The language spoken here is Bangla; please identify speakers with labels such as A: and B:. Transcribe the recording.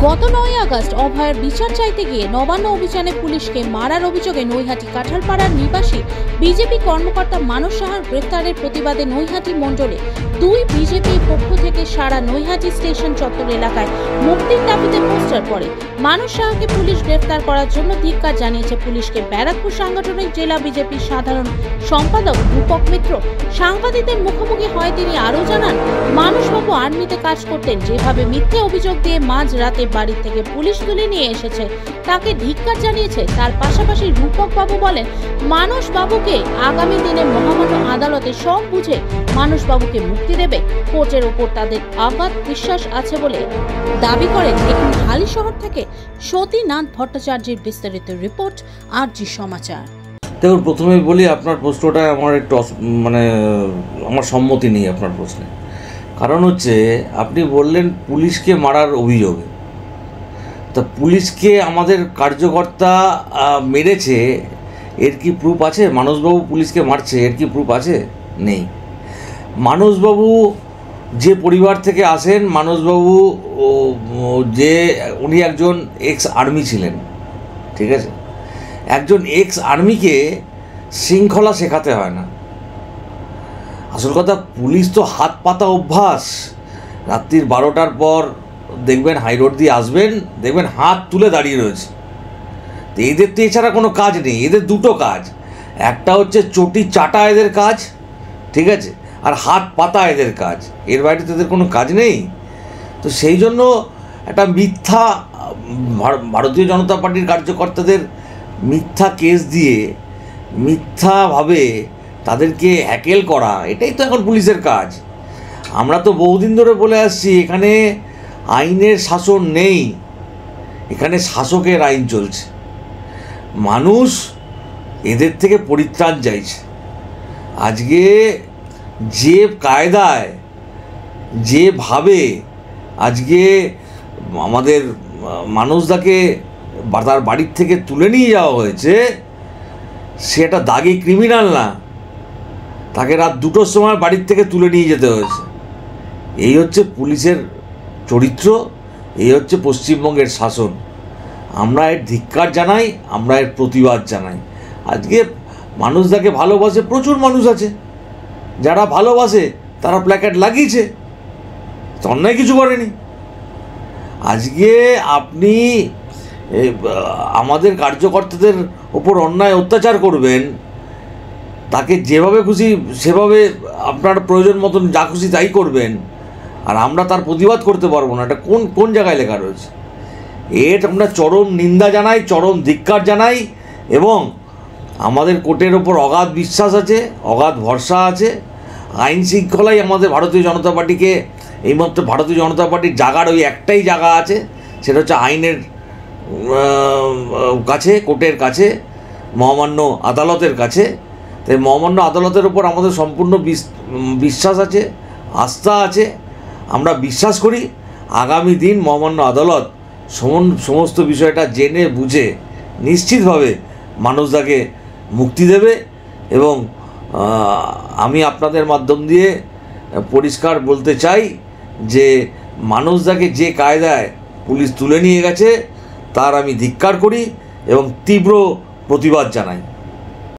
A: গত 9 আগস্ট অভয়ের বিচার চাইতে গিয়ে নবান্ন অভিযানে পুলিশকে মারার অভিযোগে নৈহাটি কাঁঠালপাড়ার নিবাসী বিজেপি কর্মকর্তা মানস সাহার গ্রেফতারের প্রতিবাদে নৈহাটি মণ্ডলে 2 বিজেপি পক্ষ থেকে সারা নৈহাটি স্টেশন চত্বর এলাকায় মুক্তির দাবিতে পোস্টার পড়ে। মানস সাহাকে পুলিশ গ্রেফতার করার জন্য ধিক্কার জানিয়েছে পুলিশকে ব্যারাকপুর সাংগঠনিক জেলা বিজেপির সাধারণ সম্পাদক রূপক মিত্র। সাংবাদিকদের মুখোমুখি হয় তিনি আরও জানান, মানসবাবু আর্মিতে কাজ করতেন, যেভাবে মিথ্যে অভিযোগ দিয়ে মাঝ রাতে বাড়ি থেকে পুলিশ তুলে নিয়ে এসেছে তাকে ধিক্কার জানিয়েছে। তার পাশাপাশি রূপক বাবু বলেন, মানস বাবুকে আগামী দিনে মহামান্য আদালতে সব বুঝে মানস বাবুকে মুক্তি দেবে। কোর্টের ওপর তাদের অগাধ বিশ্বাস আছে বলে দাবি করেন। দেখুন হালিশহর থেকে সতীনাথ ভট্টাচার্যের বিস্তারিত রিপোর্ট, আরজি সমাচার।
B: দেখুন, প্রথমে বলি আপনার প্রশ্নটা আমার একটু আমার সম্মতি নেই আপনার প্রশ্নে। কারণ হচ্ছে আপনি বললেন পুলিশকে মারার অভিযোগে, তা পুলিশকে আমাদের কার্যকর্তা মেরেছে, এর কি প্রুফ আছে? মানসবাবু পুলিশকে মারছে, এর কি প্রুফ আছে? নেই। মানসবাবু যে পরিবার থেকে আসেন, মানসবাবু উনি একজন এক্স আর্মি ছিলেন, ঠিক আছে? একজন এক্স আর্মিকে শৃঙ্খলা শেখাতে হয় না। আসল কথা, পুলিশ তো হাত পাতা অভ্যাস। রাত্রির 12টার পর দেখবেন হাইরোড দিয়ে আসবেন, দেখবেন হাত তুলে দাঁড়িয়ে রয়েছে। তো এদের তো এছাড়া কোনো কাজ নেই। এদের দুটো কাজ, একটা হচ্ছে চটি চাটা এদের কাজ, ঠিক আছে, আর হাত পাতা এদের কাজ। এর বাইরে তো এদের কোনো কাজ নেই। তো সেই জন্য একটা মিথ্যা ভারতীয় জনতা পার্টির কার্যকর্তাদের মিথ্যা কেস দিয়ে মিথ্যাভাবে তাদেরকে হ্যাকেল করা, এটাই তো এখন পুলিশের কাজ। আমরা তো বহুদিন ধরে বলে আসছি, এখানে আইনের শাসন নেই, এখানে শাসকের আইন চলছে। মানুষ এদের থেকে পরিত্রাণ চাইছে। আজকে যে কায়দায়, যেভাবে আজকে আমাদের মানুষদাকে তার বাড়ির থেকে তুলে নিয়ে যাওয়া হয়েছে, সে একটা দাগি ক্রিমিনাল না। তাকে রাত 2টোর সময় বাড়ির থেকে তুলে নিয়ে যেতে হয়েছে। এই হচ্ছে পুলিশের চরিত্র, এই হচ্ছে পশ্চিমবঙ্গের শাসন। আমরা এর ধিক্কার জানাই, আমরা এর প্রতিবাদ জানাই। আজকে মানুষদাকে ভালোবাসে প্রচুর মানুষ আছে, যারা ভালোবাসে তারা প্ল্যাকার্ড লাগিয়েছে, অন্যায় কিছু করেনি। আজকে আপনি আমাদের কার্যকর্তাদের ওপর অন্যায় অত্যাচার করবেন, তাকে যেভাবে খুশি সেভাবে আপনার প্রয়োজন মতন যা খুশি তাই করবেন, আর আমরা তার প্রতিবাদ করতে পারবো না, এটা কোন জায়গায় লেখা রয়েছে? এটা আমরা চরম নিন্দা জানাই, চরম ধিক্কার জানাই। এবং আমাদের কোর্টের ওপর অগাধ বিশ্বাস আছে, অগাধ ভরসা আছে। আইন শৃঙ্খলাই আমাদের ভারতীয় জনতা পার্টিকে, এইমাত্র ভারতীয় জনতা পার্টির জায়গার ওই একটাই জায়গা আছে, সেটা হচ্ছে আইনের কাছে, কোর্টের কাছে, মহামান্য আদালতের কাছে। তাই মহামান্য আদালতের ওপর আমাদের সম্পূর্ণ বিশ্বাস আছে, আস্থা আছে। আমরা বিশ্বাস করি আগামী দিন মহামান্য আদালত সমস্ত বিষয়টা জেনে বুঝে নিশ্চিতভাবে মানুষদাকে মুক্তি দেবে। এবং আমি আপনাদের মাধ্যম দিয়ে পরিষ্কার বলতে চাই যে মানুষদাকে যে কায়দায় পুলিশ তুলে নিয়ে গেছে তার আমি ধিক্কার করি এবং তীব্র প্রতিবাদ জানাই।